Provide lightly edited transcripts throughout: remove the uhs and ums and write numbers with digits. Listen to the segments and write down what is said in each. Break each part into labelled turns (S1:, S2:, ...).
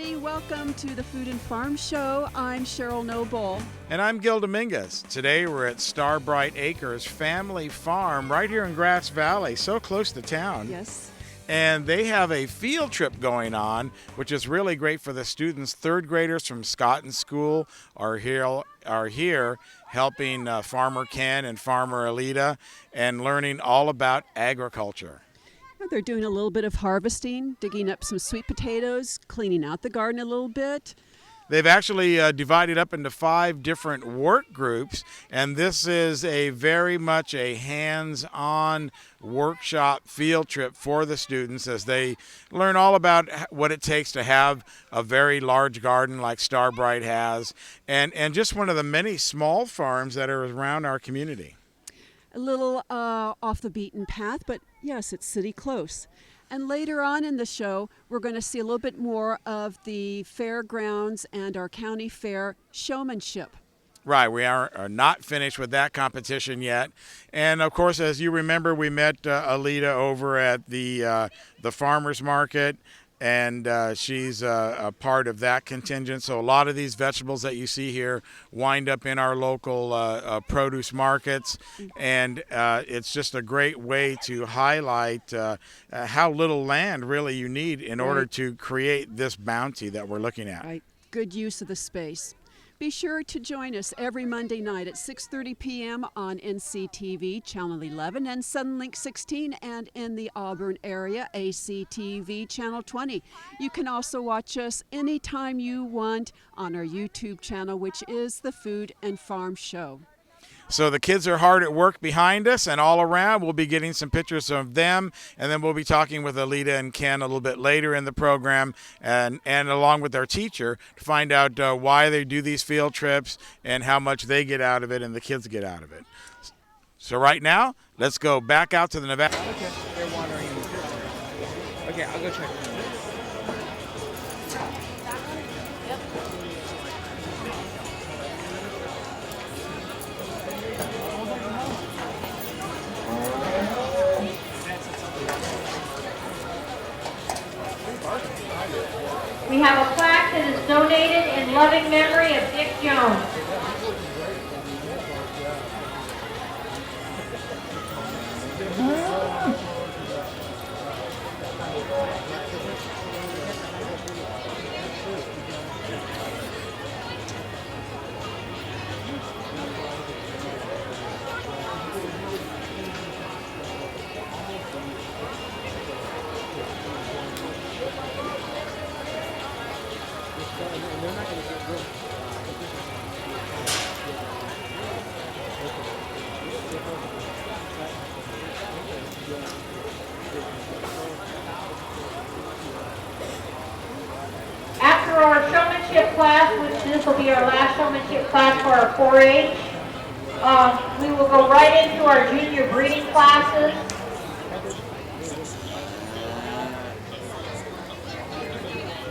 S1: everybody. Welcome to the Food and Farm Show. I'm Cheryl Noble.
S2: And I'm Gil Dominguez. Today we're at Starbright Acres Family Farm right here in Grass Valley, so close to town.
S1: Yes.
S2: And they have a field trip going on, which is really great for the students. Third graders from Scotton School are here helping Farmer Ken and Farmer Alita and learning all about agriculture.
S1: They're doing a little bit of harvesting, digging up some sweet potatoes, cleaning out the garden a little bit.
S2: They've actually divided up into 5 different work groups, and this is very much a hands-on workshop field trip for the students as they learn all about what it takes to have a very large garden like Starbright has, and just one of the many small farms that are around our community.
S1: A little off the beaten path, but yes, it's city close. And later on in the show, we're going to see a little bit more of the fairgrounds and our county fair showmanship.
S2: Right, we are not finished with that competition yet. And of course, as you remember, we met Alita over at the farmers market, and she's a part of that contingent. So a lot of these vegetables that you see here wind up in our local produce markets, and it's just a great way to highlight how little land really you need in order to create this bounty that we're looking at.
S1: Right, good use of the space. Be sure to join us every Monday night at 6:30 p.m. on NCTV Channel 11 and Sunlink 16, and in the Auburn area, ACTV Channel 20. You can also watch us anytime you want on our YouTube channel, which is the Food and Farm Show.
S2: So the kids are hard at work behind us and all around. We'll be getting some pictures of them, and then we'll be talking with Alita and Ken a little bit later in the program, and along with their teacher to find out why they do these field trips and how much they get out of it and the kids get out of it. So right now, let's go back out to the Nevada.
S3: Okay, they're wandering. Okay, I'll go check.
S4: We have a plaque that is donated in loving memory of Dick Jones. After our showmanship class, which this will be our last showmanship class for our 4-H, we will go right into our junior breeding classes.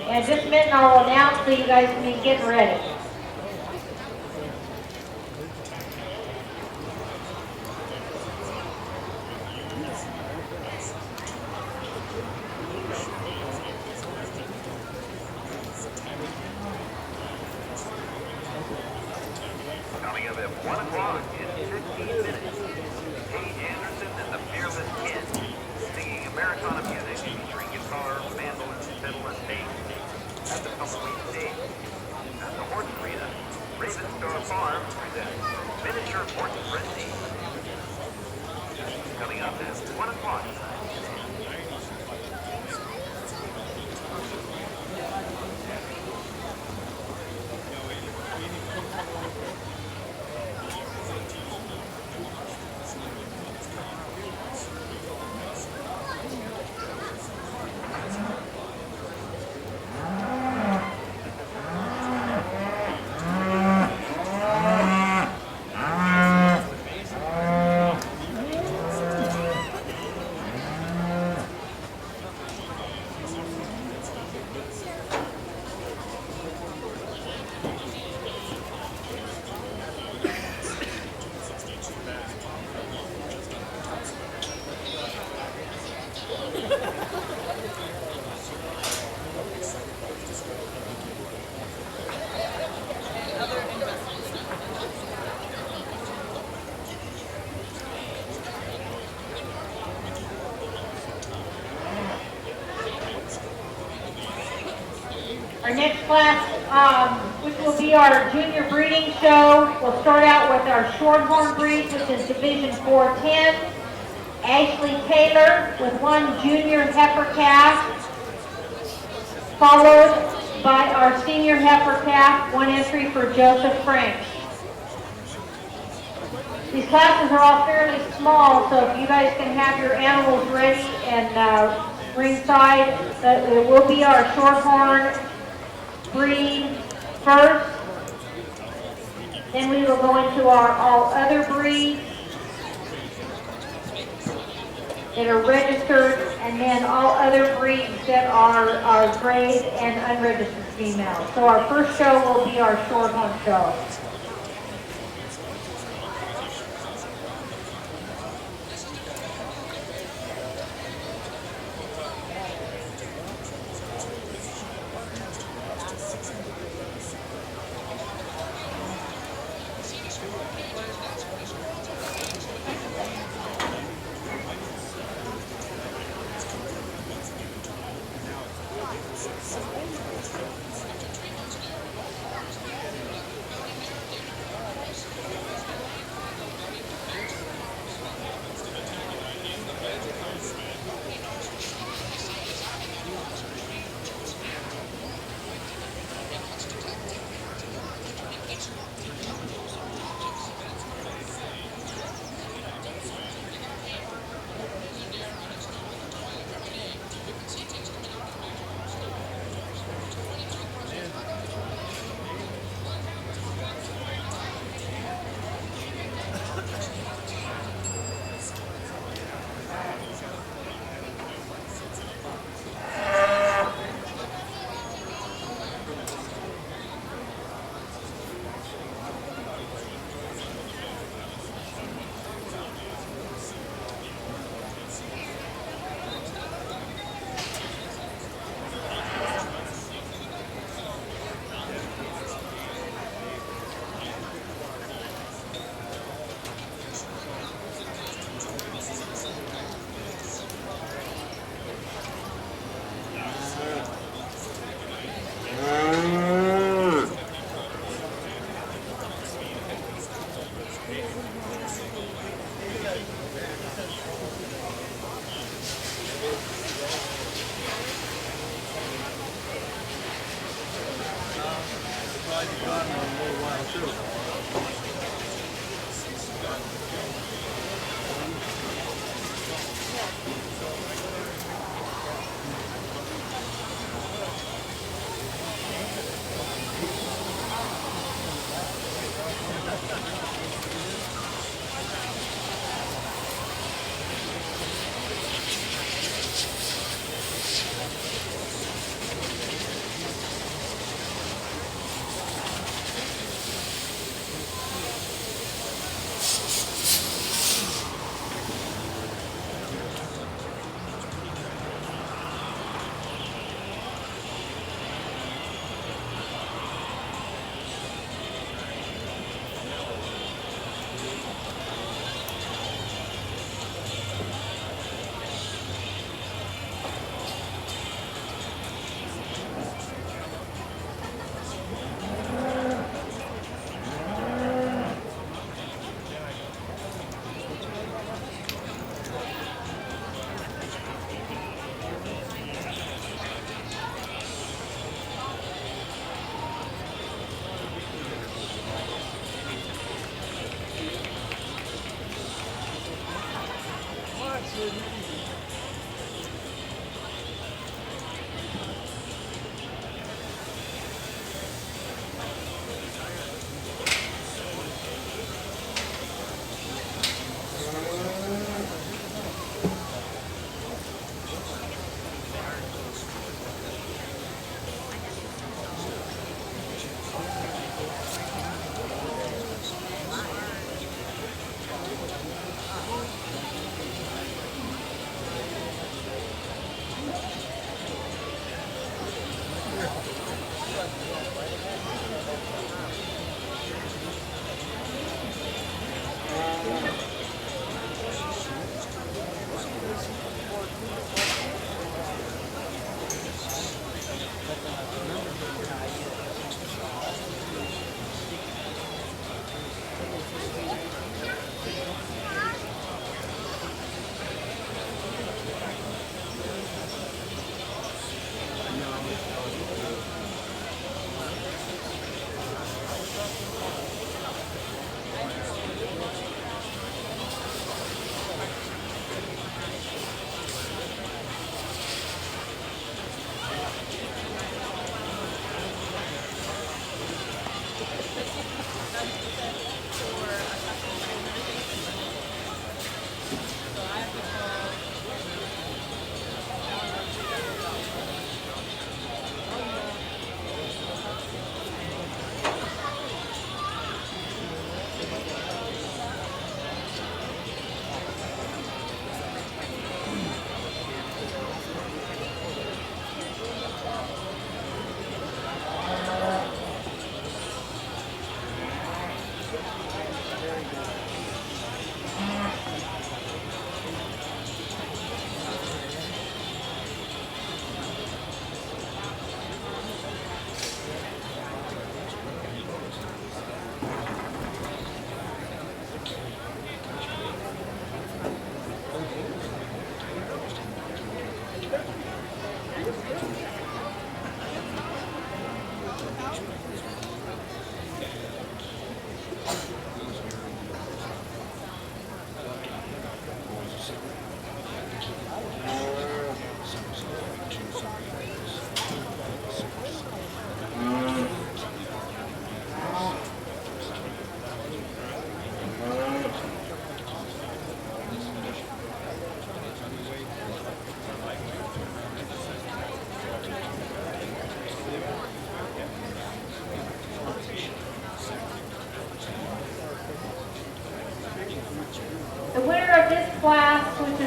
S4: And just a minute, I'll announce so you guys can be getting ready.
S5: Coming up at 1 o'clock in 15 minutes, Paige Anderson and the Fearless Kids, singing Americana music featuring guitar, mandolin, fiddle, and bass at the Tumbleweed Stage. At the Horse Arena, Raven Star Farm presents Miniature Horse Frenzy. Coming up at 1 o'clock.
S4: Our next class, which will be our junior breeding show, we'll start out with our Shorthorn breed, which is Division 410. Ashley Taylor with 1 junior heifer calf, followed by our senior heifer calf, 1 entry for Joseph Franks. These classes are all fairly small, so if you guys can have your animals ready and ringside, it will be our Shorthorn breed first. Then we will go into our all other breeds that are registered, and then all other breeds that are grade and unregistered females. So our first show will be our Shorthorn show.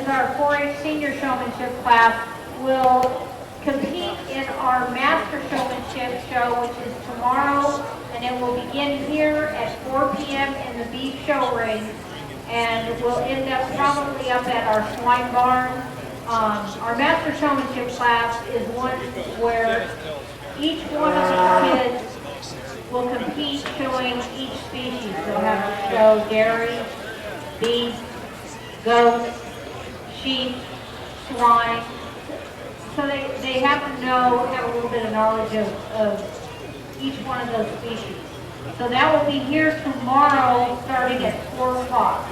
S4: is our 4-H senior showmanship class, will compete in our master showmanship show, which is tomorrow, and it will begin here at 4 p.m. in the beef show ring, and we'll end up probably up at our swine barn. Our master showmanship class is one where each one of the kids will compete showing each species. They'll have to show dairy, beef, goats, sheep, swine. So they have to have a little bit of knowledge of each one of those species. So that will be here tomorrow starting at 4 o'clock.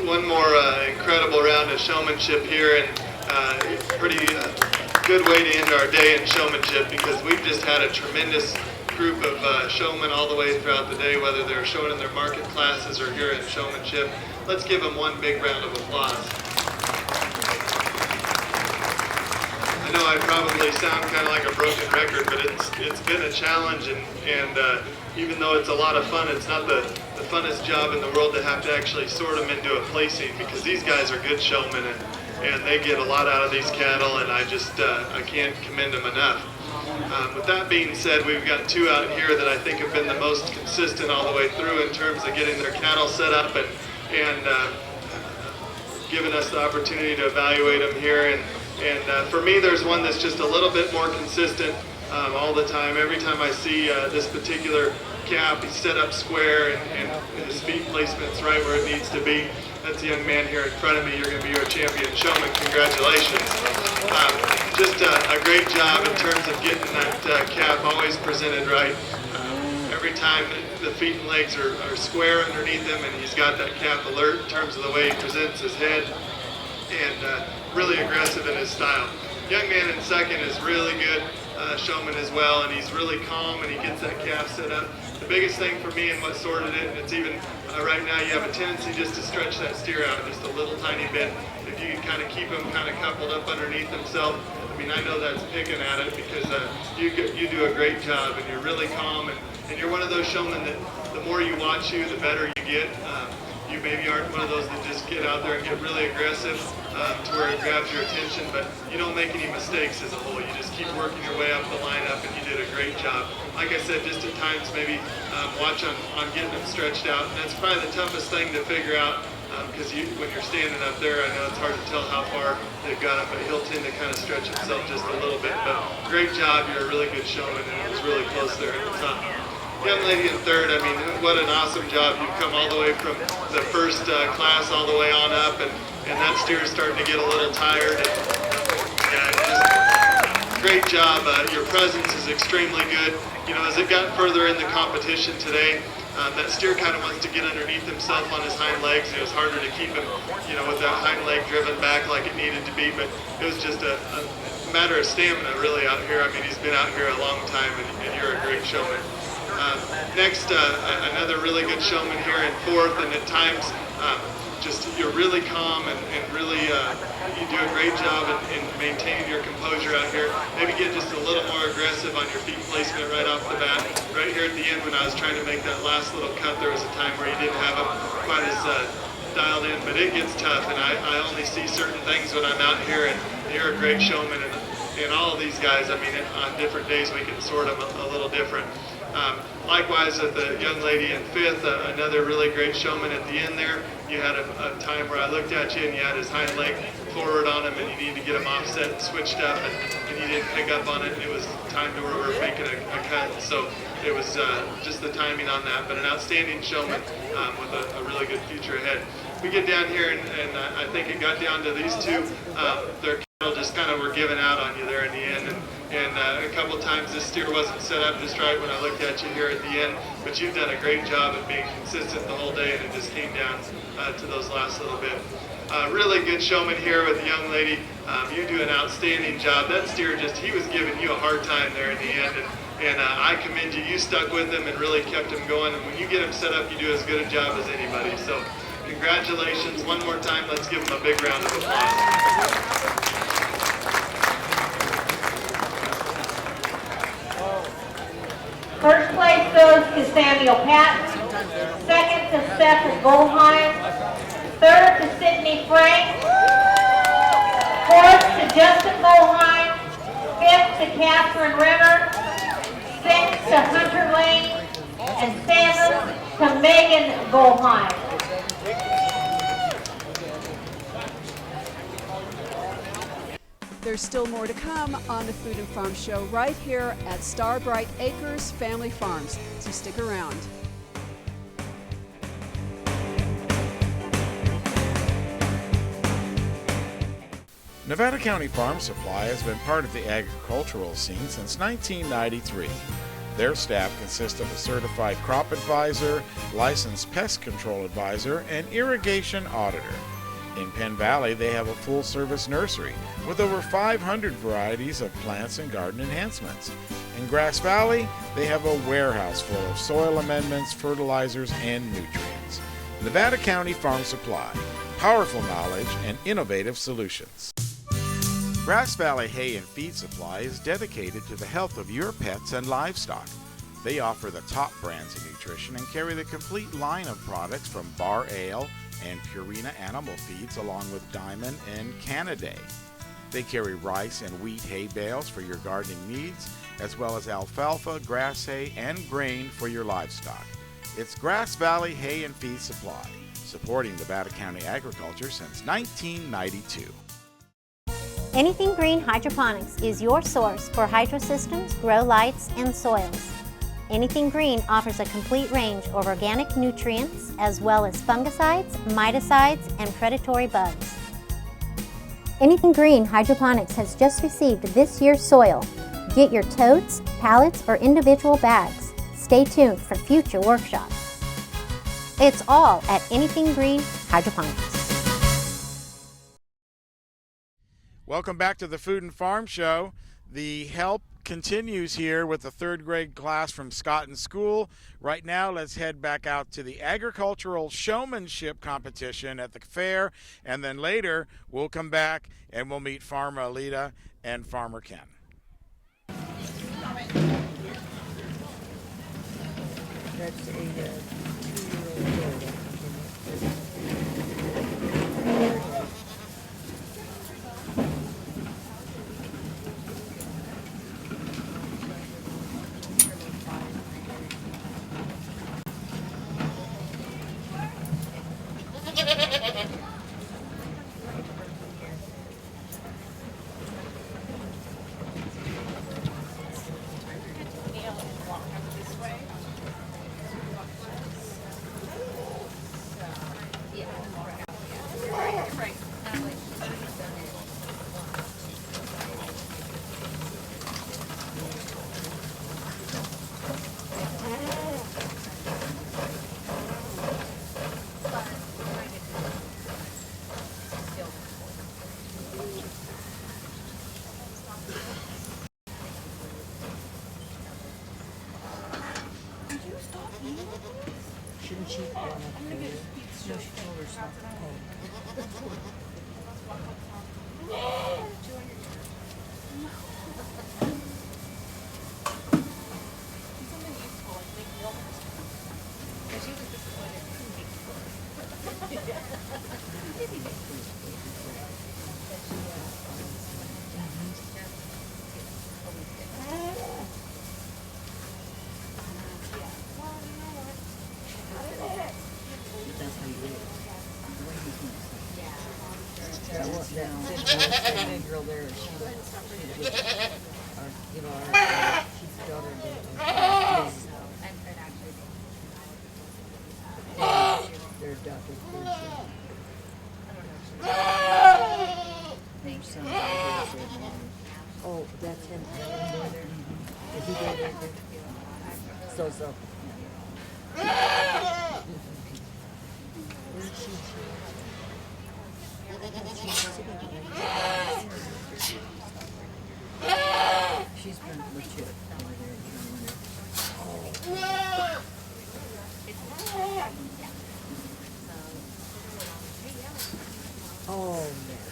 S6: One more incredible round of showmanship here, and pretty good way to end our day in showmanship, because we've just had a tremendous group of showmen all the way throughout the day, whether they're showing in their market classes or here in showmanship. Let's give them one big round of applause. I know I probably sound kind of like a broken record, but it's been a challenge, and even though it's a lot of fun, it's not the funnest job in the world to have to actually sort them into a placing, because these guys are good showmen, and they get a lot out of these cattle, and I can't commend them enough. With that being said, we've got two out here that I think have been the most consistent all the way through in terms of getting their cattle set up and giving us the opportunity to evaluate them here. And for me, there's one that's just a little bit more consistent all the time. Every time I see this particular calf, he's set up square and his feet placement's right where it needs to be. That's the young man here in front of me. You're going to be your champion showman. Congratulations. Just a great job in terms of getting that calf always presented right. Every time the feet and legs are square underneath him, and he's got that calf alert in terms of the way he presents his head, and really aggressive in his style. Young man in second is really good showman as well, and he's really calm, and he gets that calf set up. The biggest thing for me and what sorted it, and it's even right now, you have a tendency just to stretch that steer out just a little tiny bit. If you can kind of keep him kind of coupled up underneath himself, I mean, I know that's picking at it, because you do a great job, and you're really calm, and you're one of those showmen that the more you watch you, the better you get. You maybe aren't one of those that just get out there and get really aggressive to where it grabs your attention, but you don't make any mistakes as a whole. You just keep working your way up the lineup, and you did a great job. Like I said, just at times maybe watch on getting them stretched out, and that's probably the toughest thing to figure out, because when you're standing up there, I know it's hard to tell how far they've got him, but he'll tend to kind of stretch himself just a little bit. But great job, you're a really good showman, and it was really close there at the top. Young lady in third, I mean, what an awesome job. You've come all the way from the first class all the way on up, and that steer is starting to get a little tired. And, just great job. Your presence is extremely good. You know, as it got further in the competition today, that steer kind of wants to get underneath himself on his hind legs. It was harder to keep him, you know, with that hind leg driven back like it needed to be, but it was just a matter of stamina really out here. I mean, he's been out here a long time, and you're a great showman. Next, another really good showman here in fourth, and at times just you're really calm and really you do a great job in maintaining your composure out here. Maybe get just a little more aggressive on your feet placement right off the bat. Right here at the end when I was trying to make that last little cut, there was a time where you didn't have them quite as dialed in, but it gets tough, and I only see certain things when I'm out here, and you're a great showman, and all of these guys, I mean, on different days we can sort them a little different. Likewise, with the young lady in fifth, another really great showman at the end there. You had a time where I looked at you and you had his hind leg forward on him, and you needed to get him offset and switched up, and you didn't pick up on it. It was time to where we were making a cut, so it was just the timing on that, but an outstanding showman with a really good future ahead. We get down here, and I think it got down to these two. Their cattle just kind of were giving out on you there in the end, and a couple of times this steer wasn't set up just right when I looked at you here at the end, but you've done a great job of being consistent the whole day, and it just came down to those last little bit. Really good showman here with the young lady. You do an outstanding job. That steer he was giving you a hard time there in the end, and I commend you. You stuck with him and really kept him going, and when you get him set up, you do as good a job as anybody. So congratulations. One more time, let's give him a big round of applause.
S4: First place goes to Samuel Patton. Second to Seth Goldheim. Third to Sidney Frank. Fourth to Justin Goldheim. Fifth to Catherine Renner. Sixth to Hunter Lane. And seventh to Megan Goldheim.
S1: there's still more to come on the Food and Farm Show right here at Starbright Acres Family Farms. So stick around.
S2: Nevada County Farm Supply has been part of the agricultural scene since 1993. Their staff consists of a certified crop advisor, licensed pest control advisor, and irrigation auditor. In Penn Valley, they have a full-service nursery with over 500 varieties of plants and garden enhancements. In Grass Valley, they have a warehouse full of soil amendments, fertilizers, and nutrients. Nevada County Farm Supply, powerful knowledge and innovative solutions. Grass Valley Hay and Feed Supply is dedicated to the health of your pets and livestock. They offer the top brands of nutrition and carry the complete line of products from Bar Ale and Purina animal feeds along with Diamond and Canaday. They carry rice and wheat hay bales for your gardening needs, as well as alfalfa, grass hay, and grain for your livestock. It's Grass Valley Hay and Feed Supply, supporting Nevada County agriculture since 1992.
S7: Anything Green Hydroponics is your source for hydrosystems, grow lights, and soils. Anything Green offers a complete range of organic nutrients as well as fungicides, miticides, and predatory bugs. Anything Green Hydroponics has just received this year's soil. Get your totes, pallets, or individual bags. Stay tuned for future workshops. It's all at Anything Green Hydroponics.
S2: Welcome back to the Food and Farm Show. The help continues here with the third grade class from Scotton School. Right now, let's head back out to the agricultural showmanship competition at the fair, and then later we'll come back and we'll meet Farmer Alita and Farmer Ken.
S3: That's a 2-year-old Shouldn't she? No, she told herself. That big girl there, she's daughter. They're adopted. Oh, that's him. Is he there? So. Where is she? She's been legit over there. Oh, man.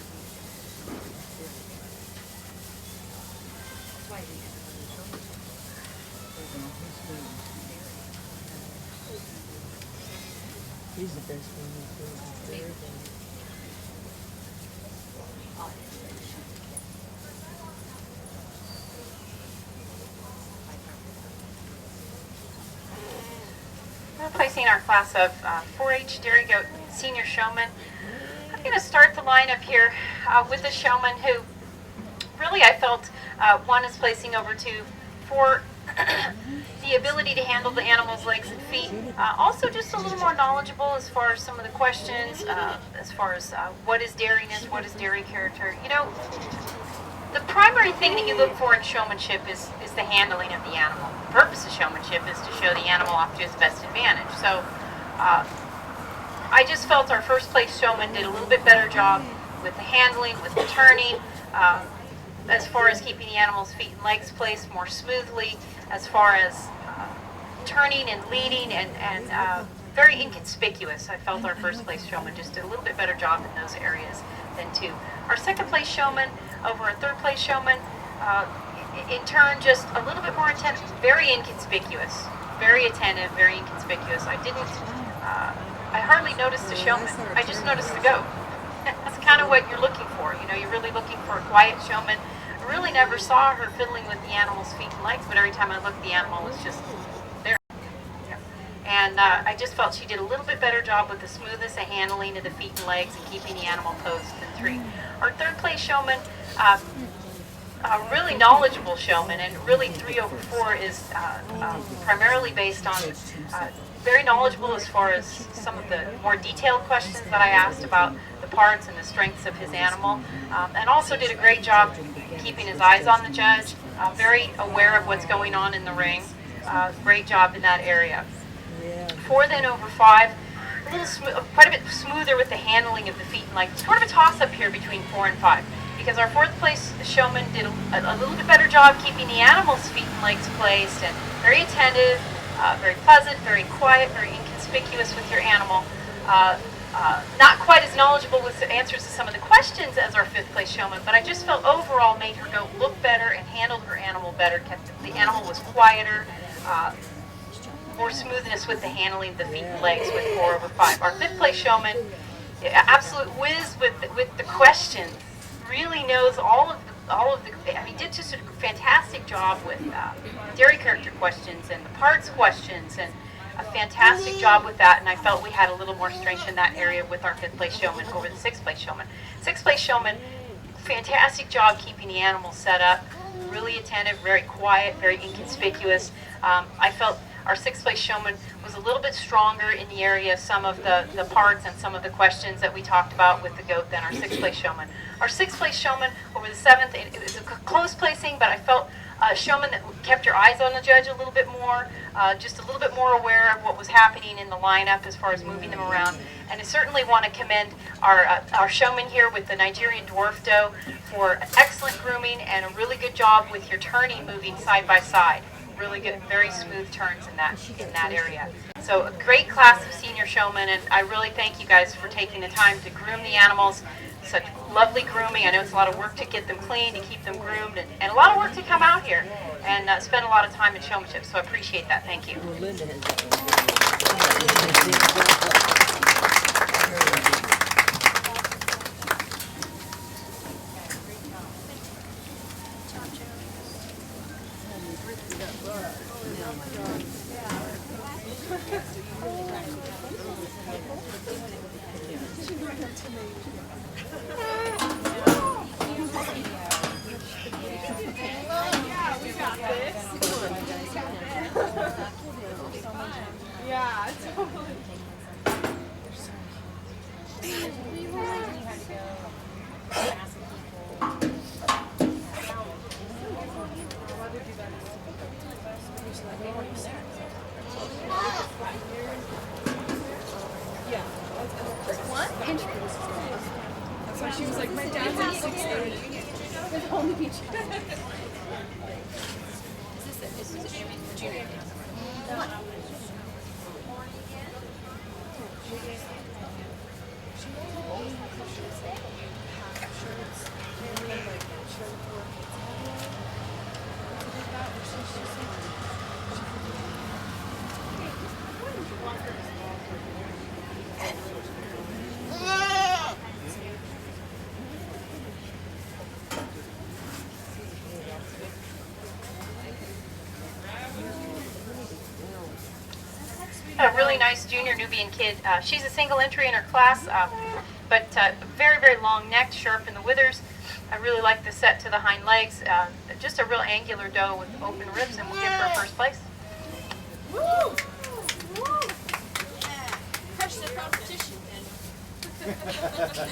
S3: He's the best one.
S8: We're placing our class of 4-H Dairy Goat Senior Showman. I'm going to start the lineup here with a showman who really I felt one is placing over 2 for the ability to handle the animal's legs and feet. Also just a little more knowledgeable as far as some of the questions, as far as what is dariness, what is dairy character. You know, the primary thing that you look for in showmanship is the handling of the animal. The purpose of showmanship is to show the animal off to its best advantage. So I just felt our first place showman did a little bit better job with the handling, with the turning, as far as keeping the animal's feet and legs placed more smoothly, as far as turning and leading and very inconspicuous. I felt our first place showman just did a little bit better job in those areas than 2. Our second place showman over our third place showman, in turn, just a little bit more attentive, very inconspicuous, very attentive, very inconspicuous. I hardly noticed the showman. I just noticed the goat. That's kind of what you're looking for. You know, you're really looking for a quiet showman. I really never saw her fiddling with the animal's feet and legs, but every time I looked, the animal was just there. And I just felt she did a little bit better job with the smoothness of handling of the feet and legs and keeping the animal posed than 3. Our third place showman, a really knowledgeable showman, and really 3 over 4 is primarily based on very knowledgeable as far as some of the more detailed questions that I asked about the parts and the strengths of his animal, and also did a great job keeping his eyes on the judge, very aware of what's going on in the ring. Great job in that area. 4 then over 5, quite a bit smoother with the handling of the feet and legs. Sort of a toss-up here between 4 and 5, because our fourth place showman did a little bit better job keeping the animal's feet and legs placed, and very attentive, very pleasant, very quiet, very inconspicuous with your animal. Not quite as knowledgeable with the answers to some of the questions as our fifth place showman, but I just felt overall made her go look better and handled her animal better. The animal was quieter, more smoothness with the handling of the feet and legs with 4 over 5. Our fifth place showman, absolute whiz with the questions, really knows all of the. I mean, did just a fantastic job with dairy character questions and the parts questions, and a fantastic job with that. And I felt we had a little more strength in that area with our fifth place showman over the sixth place showman. Sixth place showman, fantastic job keeping the animal set up, really attentive, very quiet, very inconspicuous. I felt our sixth place showman was a little bit stronger in the area of some of the parts and some of the questions that we talked about with the goat than our sixth place showman. Our sixth place showman over the seventh, it was a close placing, but I felt a showman that kept your eyes on the judge a little bit more, just a little bit more aware of what was happening in the lineup as far as moving them around. And I certainly want to commend our showman here with the Nigerian Dwarf Doe for excellent grooming and a really good job with your turning, moving side by side. Really good, very smooth turns in that area. So a great class of senior showmen, and I really thank you guys for taking the time to groom the animals. Such lovely grooming. I know it's a lot of work to get them clean, to keep them groomed, and a lot of work to come out here and spend a lot of time in showmanship. So I appreciate that. Thank you.
S9: Yeah, totally. So she was like, my dad's at 6:30. With Home Beach. Is this junior? A really nice junior Nubian kid. She's a single entry in her class, but very, very long neck, sharp in the withers.
S8: I really like the set to the hind legs. Just a real angular doe with open ribs, and we'll give her first place.
S9: Woo! Woo! Yeah. Crush the competition then.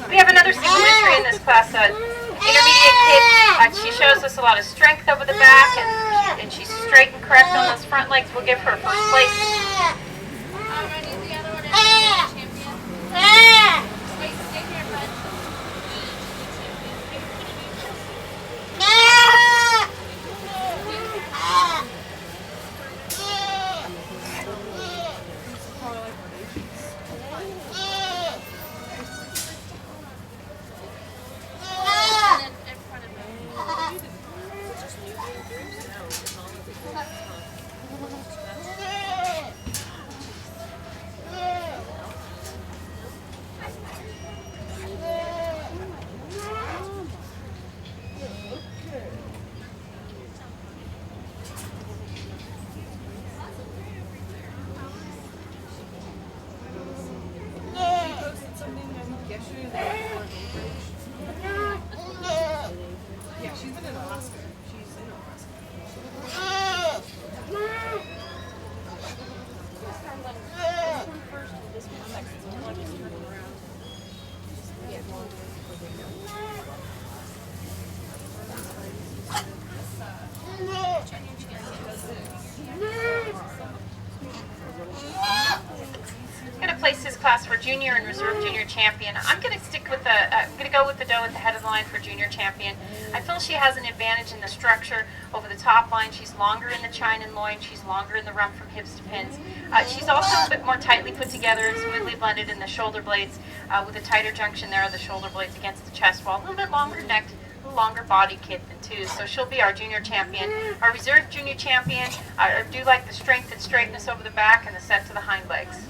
S8: We have another single entry in this class, intermediate kid. She shows us a lot of strength over the back, and she's straight and correct on those front legs. We'll give her first place.
S9: Yeah, she's been in Alaska. She's in Alaska.
S8: I'm going to place this class for junior and reserve junior champion. I'm going to stick with I'm going to go with the doe at the head of the line for junior champion. I feel she has an advantage in the structure over the top line. She's longer in the chine and loin. She's longer in the rump from hips to pins. She's also a bit more tightly put together and smoothly blended in the shoulder blades with a tighter junction there of the shoulder blades against the chest wall. A little bit longer necked, a little longer body kit than two. So she'll be our junior champion. Our reserve junior champion, I do like the strength and straightness over the back and the set to the hind legs.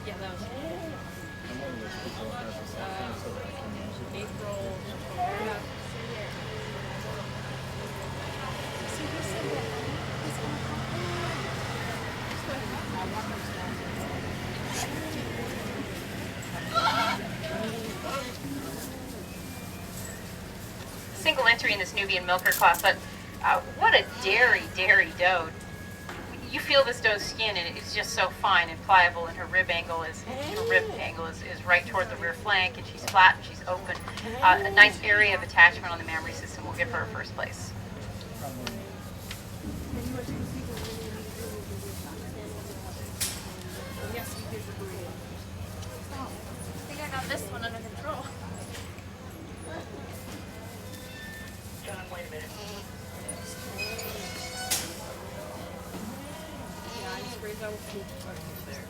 S9: Yeah, that was April.
S8: Single entry in this Nubian milker class, but what a dairy doe. You feel this doe's skin, and it's just so fine and pliable, and her rib angle is right toward the rear flank, and she's flat and she's open. A nice area of attachment on the mammary system will give her first place.
S9: Yes, we did. I think I got this one under control.
S5: John, wait a minute.
S9: Yeah, I sprayed that with food there.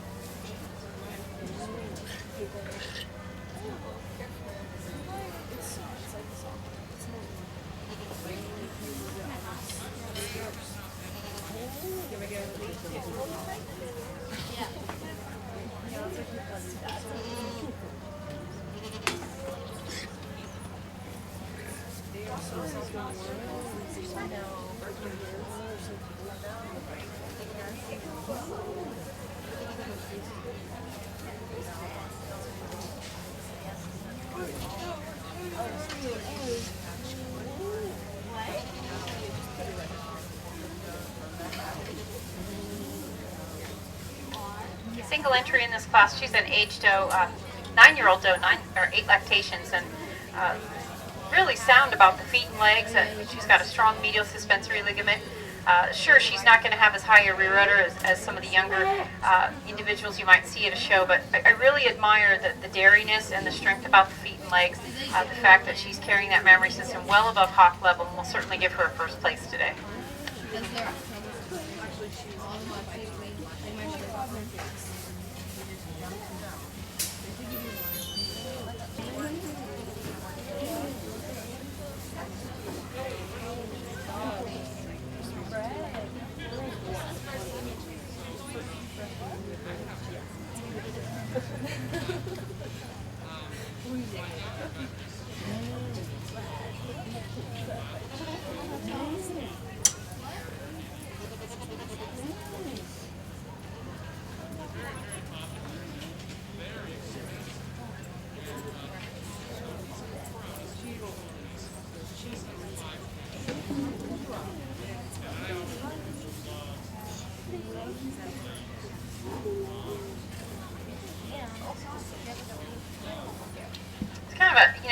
S8: Single entry in this class. She's an aged doe, 9-year-old doe, 8 lactations, and really sound about the feet and legs. She's got a strong medial suspensory ligament. Sure, she's not going to have as high a rear udder as some of the younger individuals you might see at a show, but I really admire the dariness and the strength about the feet and legs. The fact that she's carrying that mammary system well above hawk level will certainly give her a first place today.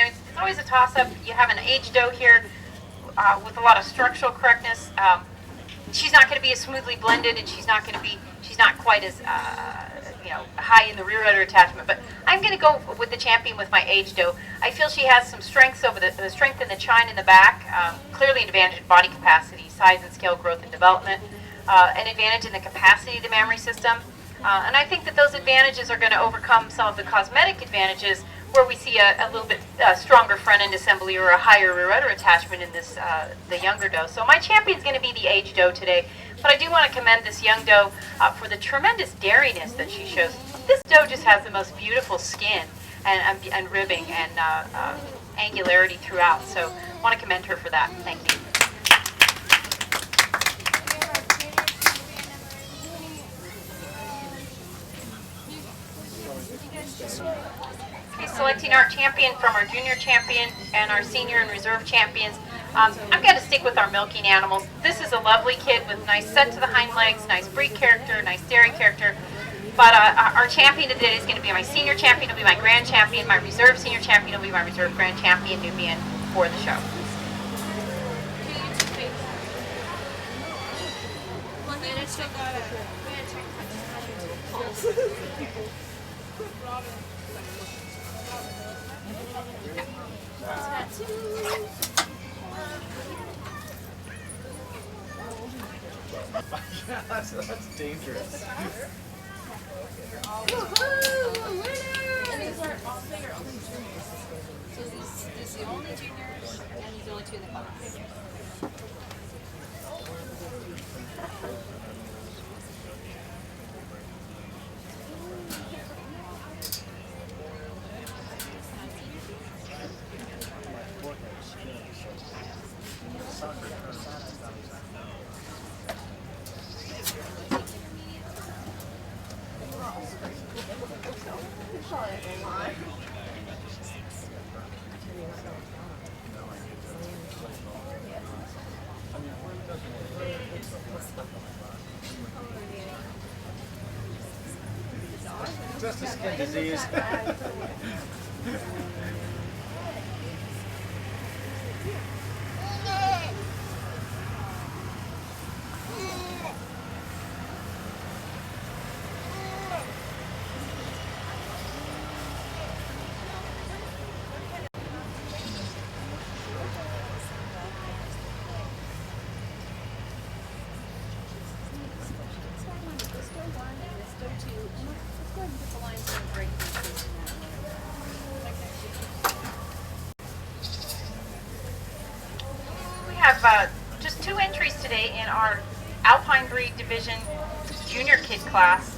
S8: It's always a toss-up. You have an age doe here with a lot of structural correctness. She's not going to be as smoothly blended, and she's not quite as high in the rear udder attachment. But I'm going to go with the champion with my age doe. I feel she has some strengths over the strength in the chine in the back. Clearly an advantage in body capacity, size and scale, growth and development. An advantage in the capacity of the mammary system. And I think that those advantages are going to overcome some of the cosmetic advantages where we see a little bit stronger front end assembly or a higher rear udder attachment in this the younger doe. So my champion is going to be the age doe today, but I do want to commend this young doe for the tremendous dariness that she shows. This doe just has the most beautiful skin and ribbing and angularity throughout. So I want to commend her for that. Thank you. Selecting our champion from our junior champion and our senior and reserve champions. I'm going to stick with our milking animals. This is a lovely kid with nice set to the hind legs, nice breed character, nice dairy character. But our champion today is going to be my senior champion, will be my grand champion, my reserve senior champion will be my reserve grand champion Nubian for the show.
S3: Yeah, that's dangerous.
S9: And these are all bigger, only juniors. So this is the only juniors, and these are the only two in the class.
S3: Just a skin disease.
S8: We have just 2 entries today in our Alpine Breed Division junior kid class.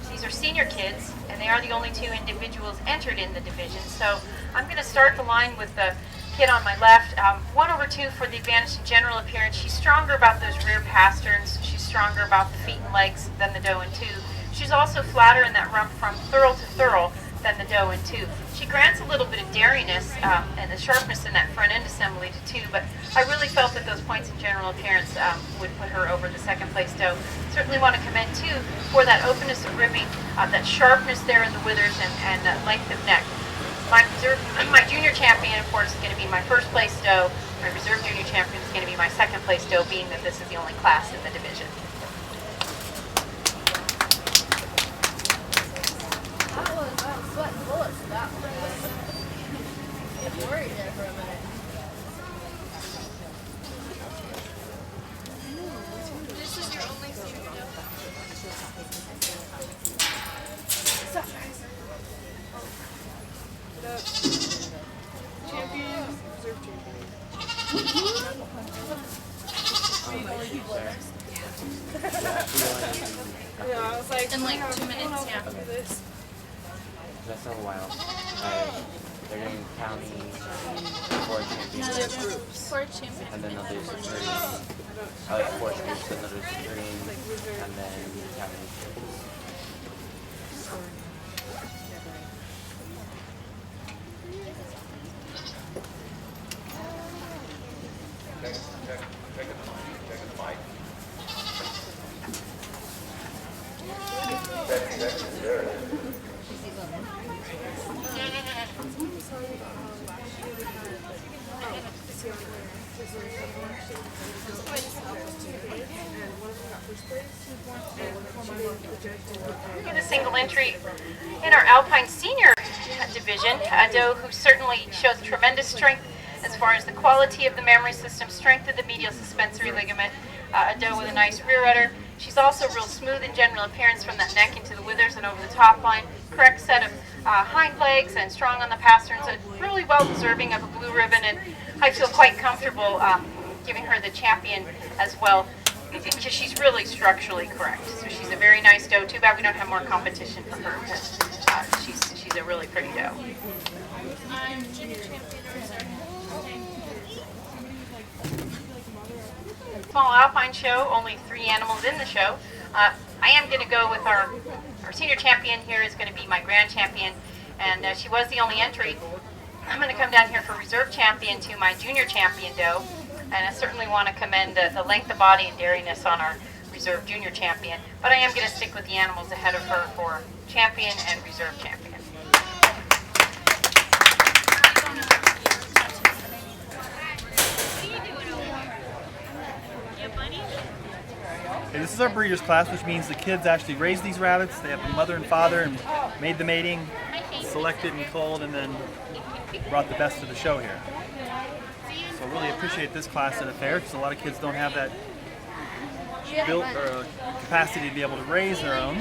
S8: These are senior kids, and they are the only 2 individuals entered in the division. So I'm going to start the line with the kid on my left. 1/2 for the advantage in general appearance. She's stronger about those rear pasterns. She's stronger about the feet and legs than the doe in 2. She's also flatter in that rump from thurl to thurl than the doe in 2. She grants a little bit of dariness and the sharpness in that front end assembly to 2, but I really felt that those points in general appearance would put her over the second place doe. Certainly want to commend 2 for that openness of ribbing, that sharpness there in the withers and length of neck. My junior champion, of course, is going to be my first place doe, My reserve junior champion is going to be my second place doe, being that this is the only class in the division.
S9: That was, I was sweating bullets for that one. I was worried there for a minute. This is your only senior doe? What's up, guys? Champion, reserve champion. Yeah, I was like, in like 2 minutes, yeah.
S3: That's a while. They're doing county, four champions.
S9: Four champions.
S3: And then they'll do supreme. Like four groups, and they'll do supreme, and then county.
S8: We have a single entry in our Alpine Senior division, a doe who certainly shows tremendous strength as far as the quality of the mammary system, strength of the medial suspensory ligament, a doe with a nice rear udder. She's also real smooth in general appearance from that neck into the withers and over the top line. Correct set of hind legs and strong on the pasterns, and really well deserving of a blue ribbon, and I feel quite comfortable giving her the champion as well, because she's really structurally correct. So she's a very nice doe. Too bad we don't have more competition for her, because she's a really pretty doe.
S9: I'm junior champion or reserve.
S8: Small Alpine show, only 3 animals in the show. I am going to go with our senior champion here is going to be my grand champion, and she was the only entry. I'm going to come down here for reserve champion to my junior champion doe, and I certainly want to commend the length of body and dariness on our reserve junior champion, but I am going to stick with the animals ahead of her for champion and reserve champion.
S10: Okay, this is our breeders class, which means the kids actually raised these rabbits. They have a mother and father and made the mating, selected and culled, and then brought the best to the show here. So really appreciate this class at a fair, because a lot of kids don't have that built or capacity to be able to raise their own.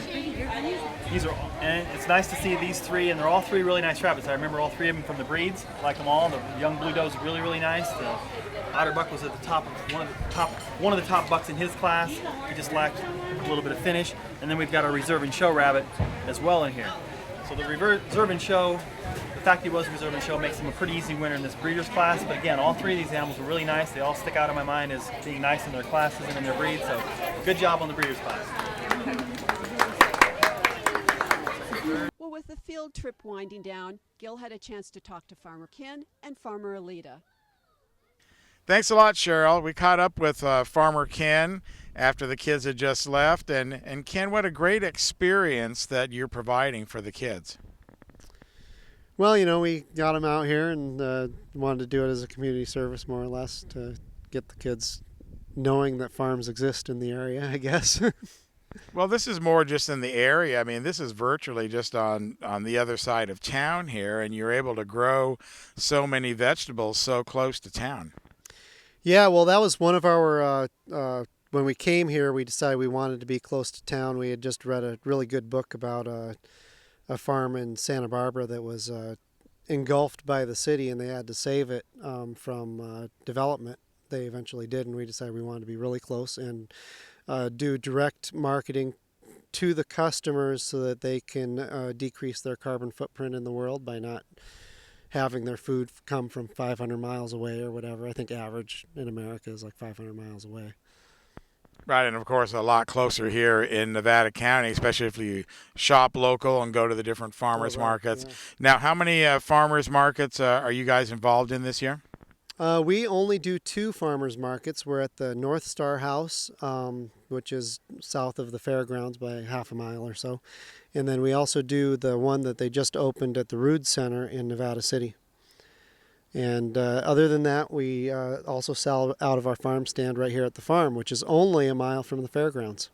S10: And it's nice to see these 3, and they're all 3 really nice rabbits. I remember all 3 of them from the breeds. I like them all. The young blue doe's really, really nice. The Otterbuck was at the top, one of the top bucks in his class. He just lacked a little bit of finish. And then we've got our reserve and show rabbit as well in here. So the reserve and show, the fact he was reserve and show makes him a pretty easy winner in this breeders class. But again, all 3 of these animals were really nice. They all stick out in my mind as being nice in their classes and in their breeds. So good job on the breeders class.
S1: Well, with the field trip winding down, Gil had a chance to talk to Farmer Ken and Farmer Alita.
S2: Thanks a lot, Cheryl. We caught up with Farmer Ken after the kids had just left. And Ken, what a great experience that you're providing for the kids.
S11: Well, you know, we got them out here and wanted to do it as a community service, more or less, to get the kids knowing that farms exist in the area, I guess.
S2: Well, this is more just in the area. I mean, this is virtually just on the other side of town here, and you're able to grow so many vegetables so close to town.
S11: Yeah, well, that was one of our, when we came here, we decided we wanted to be close to town. We had just read a really good book about a farm in Santa Barbara that was engulfed by the city, and they had to save it from development. They eventually did, and we decided we wanted to be really close and do direct marketing to the customers so that they can decrease their carbon footprint in the world by not having their food come from 500 miles away or whatever. I think average in America is like 500 miles away.
S2: Right, and of course a lot closer here in Nevada County, especially if you shop local and go to the different farmers markets. Yeah. Now, how many farmers markets are you guys involved in this year?
S11: We only do 2 farmers markets. We're at the North Star House, which is south of the fairgrounds by half a mile or so. And then we also do the one that they just opened at the Rood Center in Nevada City. And other than that, we also sell out of our farm stand right here at the farm, which is only a mile from the fairgrounds.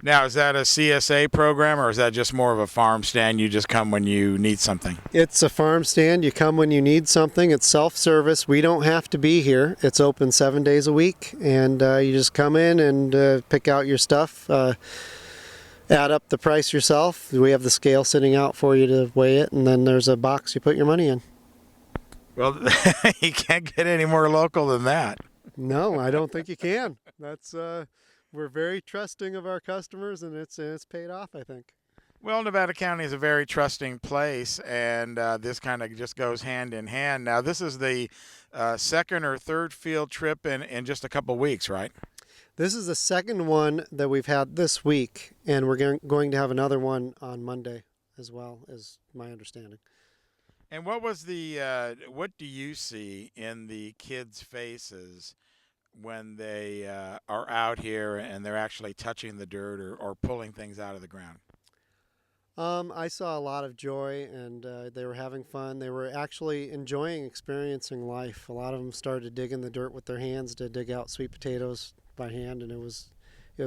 S2: Now, is that a CSA program, or is that just more of a farm stand? You just come when you need something?
S11: It's a farm stand. You come when you need something. It's self-service. We don't have to be here. It's open 7 days a week, and you just come in and pick out your stuff, add up the price yourself. We have the scale sitting out for you to weigh it, and then there's a box you put your money in.
S2: Well, you can't get any more local than that.
S11: No, I don't think you can. That's we're very trusting of our customers, and it's paid off, I think.
S2: Well, Nevada County is a very trusting place, and this kind of just goes hand in hand. Now, this is the second or third field trip in just a couple weeks, right?
S11: This is the second one that we've had this week, and we're going to have another one on Monday as well, is my understanding.
S2: And what was what do you see in the kids' faces when they are out here and they're actually touching the dirt or pulling things out of the ground?
S11: I saw a lot of joy, and they were having fun. They were actually enjoying experiencing life. A lot of them started digging the dirt with their hands to dig out sweet potatoes by hand, and it was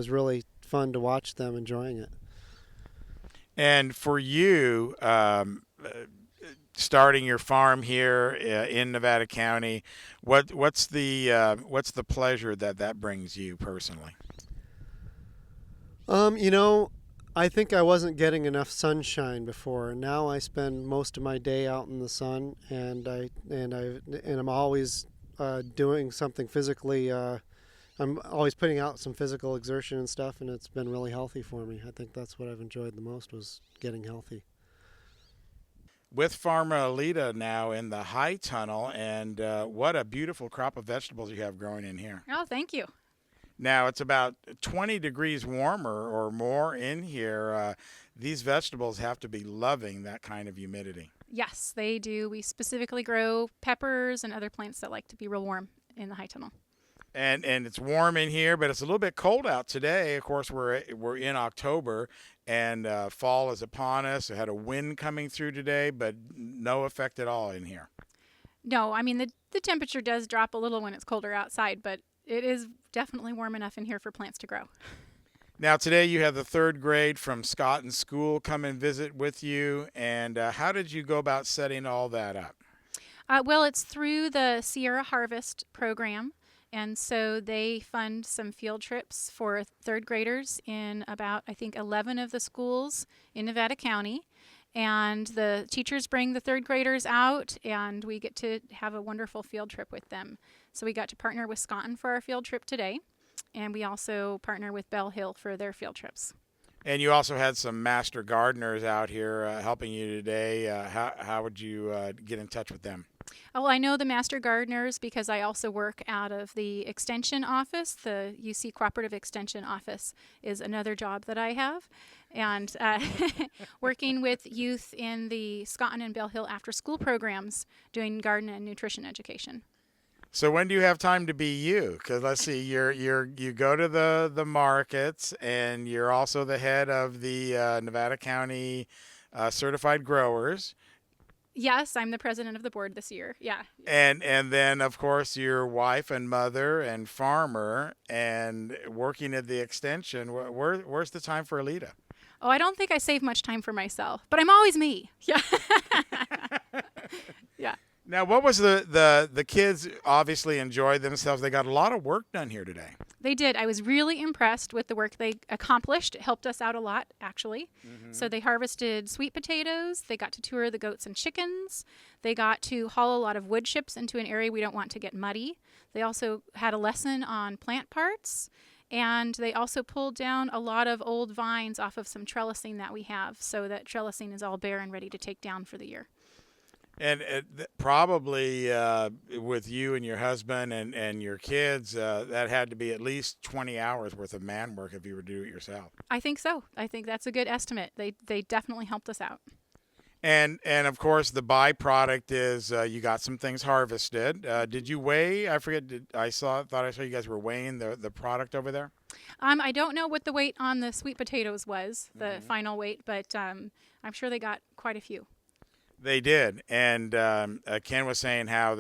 S11: really fun to watch them enjoying it. And
S2: for you, starting your farm here in Nevada County, what's the pleasure that brings you personally?
S11: I think I wasn't getting enough sunshine before, and now I spend most of my day out in the sun, and I'm always doing something physically. I'm always putting out some physical exertion and stuff, and it's been really healthy for me. I think that's what I've enjoyed the most, was getting healthy.
S2: With Farmer Alita now in the high tunnel, and what a beautiful crop of vegetables you have growing in here.
S12: Oh, thank you.
S2: Now, it's about 20 degrees warmer or more in here. These vegetables have to be loving that kind of humidity.
S12: Yes, they do. We specifically grow peppers and other plants that like to be real warm in the high tunnel.
S2: And it's warm in here, but it's a little bit cold out today. Of course, we're in October, and fall is upon us. I had a wind coming through today, but no effect at all in here.
S12: No, I mean, the temperature does drop a little when it's colder outside, but it is definitely warm enough in here for plants to grow.
S2: Now, today you have the third grade from Scotton School come and visit with you, and how did you go about setting all that up?
S12: Well, it's through the Sierra Harvest program. And so they fund some field trips for third graders in about, I think, 11 of the schools in Nevada County. And the teachers bring the third graders out, and we get to have a wonderful field trip with them. So we got to partner with Scotton for our field trip today, and we also partner with Bell Hill for their field trips.
S2: And you also had some master gardeners out here helping you today. How would you get in touch with them?
S12: Well, I know the master gardeners because I also work out of the extension office. The UC Cooperative Extension Office is another job that I have. And working with youth in the Scotton and Bell Hill after school programs doing garden and nutrition education.
S2: So when do you have time to be you? Because let's see, you go to the markets, and you're also the head of the Nevada County Certified Growers.
S12: Yes, I'm the president of the board this year. Yeah.
S2: And then, of course, your wife and mother and farmer and working at the extension. Where's the time for Alita?
S12: Oh, I don't think I save much time for myself, but I'm always me. Yeah. Yeah.
S2: Now, what was the kids obviously enjoyed themselves. They got a lot of work done here today.
S12: They did. I was really impressed with the work they accomplished. It helped us out a lot, actually. Mm-hmm. So they harvested sweet potatoes. They got to tour the goats and chickens. They got to haul a lot of wood chips into an area we don't want to get muddy. They also had a lesson on plant parts. And they also pulled down a lot of old vines off of some trellising that we have, so that trellising is all bare and ready to take down for the year.
S2: And probably with you and your husband and your kids, that had to be at least 20 hours worth of man work if you were to do it yourself.
S12: I think so. I think that's a good estimate. They definitely helped us out.
S2: And of course, the byproduct is you got some things harvested. Did you weigh? I forget. Thought I saw you guys were weighing the product over there.
S12: I don't know what the weight on the sweet potatoes was, the final weight, but I'm sure they got quite a few.
S2: They did, and Ken was saying how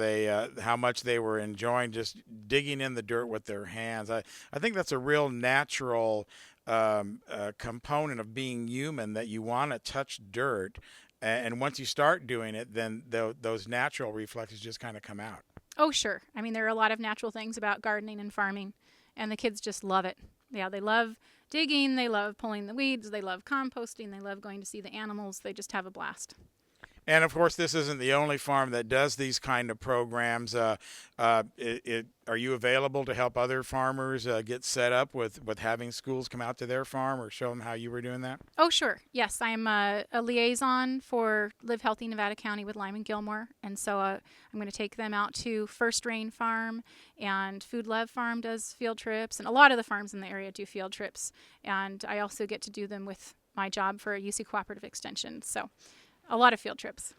S2: how much they were enjoying just digging in the dirt with their hands. I think that's a real natural component of being human, that you want to touch dirt, and once you start doing it, then those natural reflexes just kind of come out.
S12: Oh, sure. I mean, there are a lot of natural things about gardening and farming, and the kids just love it. Yeah, they love digging, they love pulling the weeds, they love composting, they love going to see the animals. They just have a blast.
S2: And of course, this isn't the only farm that does these kind of programs. Are you available to help other farmers get set up with having schools come out to their farm, or show them how you were doing that?
S12: Oh, sure. Yes, I'm a liaison for Live Healthy Nevada County with Lyman Gilmore, and so I'm going to take them out to First Rain Farm, and Food Love Farm does field trips, and a lot of the farms in the area do field trips, and I also get to do them with my job for UC Cooperative Extension. So a lot of field trips.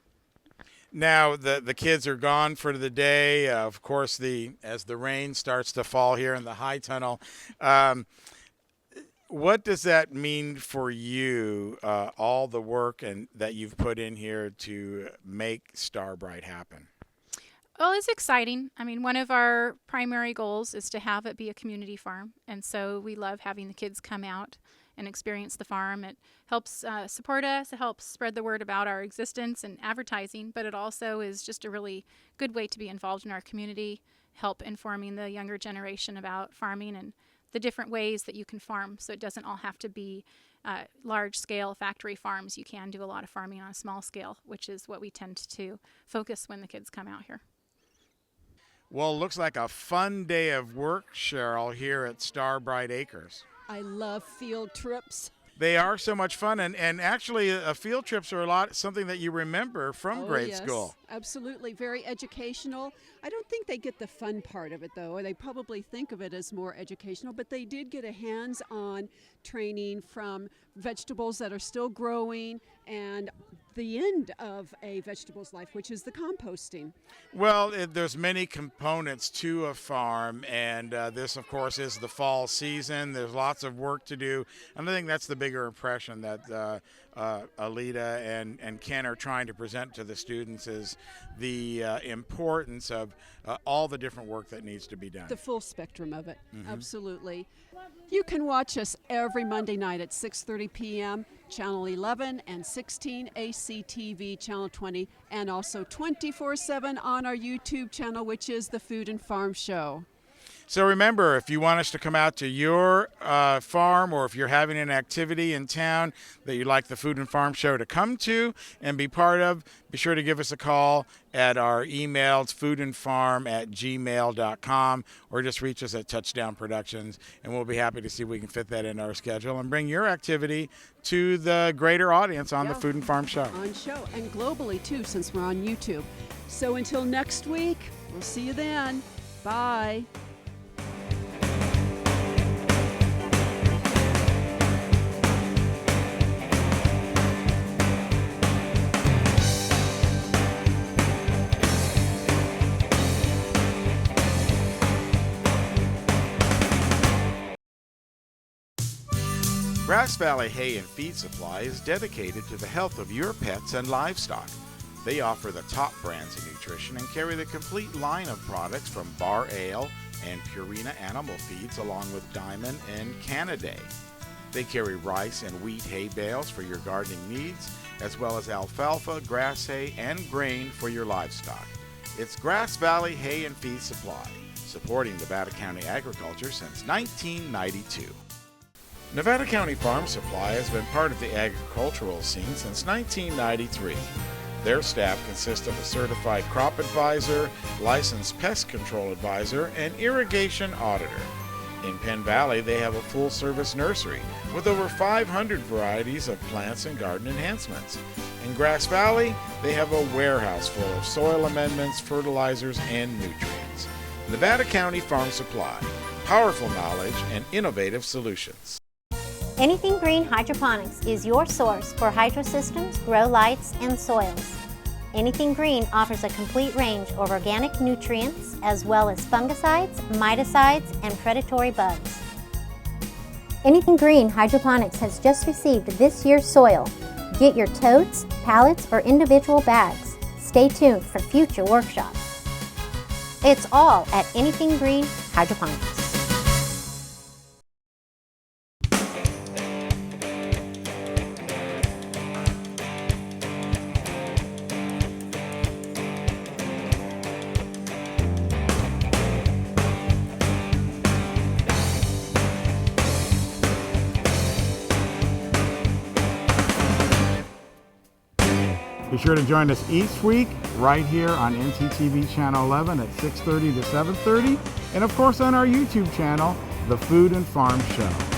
S2: Now the kids are gone for the day. Of course, as the rain starts to fall here in the high tunnel, what does that mean for you? All the work that you've put in here to make Starbright happen.
S12: Well, it's exciting. I mean, one of our primary goals is to have it be a community farm, and so we love having the kids come out and experience the farm. It helps support us, it helps spread the word about our existence and advertising, but it also is just a really good way to be involved in our community, help informing the younger generation about farming and the different ways that you can farm, so it doesn't all have to be large-scale factory farms. You can do a lot of farming on a small scale, which is what we tend to focus when the kids come out here.
S2: Well, it looks like a fun day of work, Cheryl, here at Starbright Acres.
S1: I love field trips.
S2: They are so much fun, and actually field trips are something that you remember from grade school.
S1: Absolutely, very educational. I don't think they get the fun part of it, though, or they probably think of it as more educational, but they did get a hands-on training from vegetables that are still growing and the end of a vegetable's life, which is the composting.
S2: Well, there's many components to a farm, and this, of course, is the fall season. There's lots of work to do, and I think that's the bigger impression that Alita and Ken are trying to present to the students, is the importance of all the different work that needs to be done.
S1: The full spectrum of it, absolutely. You can watch us every Monday night at 6:30 p.m., Channel 11 and 16 ACTV Channel 20, and also 24/7 on our YouTube channel, which is the Food and Farm Show.
S2: So remember, if you want us to come out to your farm, or if you're having an activity in town that you'd like the Food and Farm Show to come to and be part of, be sure to give us a call at our email. It's foodandfarm@gmail.com, or just reach us at Touchdown Productions, and we'll be happy to see if we can fit that in our schedule and bring your activity to the greater audience on the Food and Farm Show.
S1: On show, and globally, too, since we're on YouTube. So until next week, we'll see you then. Bye.
S2: Grass Valley Hay and Feed Supply is dedicated to the health of your pets and livestock. They offer the top brands of nutrition and carry the complete line of products from Bar Ale and Purina Animal Feeds, along with Diamond and Canaday. They carry rice and wheat hay bales for your gardening needs, as well as alfalfa, grass hay, and grain for your livestock. It's Grass Valley Hay and Feed Supply, supporting Nevada County agriculture since 1992. Nevada County Farm Supply has been part of the agricultural scene since 1993. Their staff consists of a certified crop advisor, licensed pest control advisor, and irrigation auditor. In Penn Valley, they have a full-service nursery with over 500 varieties of plants and garden enhancements. In Grass Valley, they have a warehouse full of soil amendments, fertilizers, and nutrients. Nevada County Farm Supply, powerful knowledge and innovative solutions.
S7: Anything Green Hydroponics is your source for hydro systems, grow lights, and soils. Anything Green offers a complete range of organic nutrients as well as fungicides, miticides, and predatory bugs. Anything Green Hydroponics has just received this year's soil, Get your totes, pallets, or individual bags. Stay tuned for future workshops. It's all at Anything Green Hydroponics.
S2: Be sure to join us each week right here on NCTV Channel 11 at 6:30 to 7:30, and of course on our YouTube channel, The Food and Farm Show.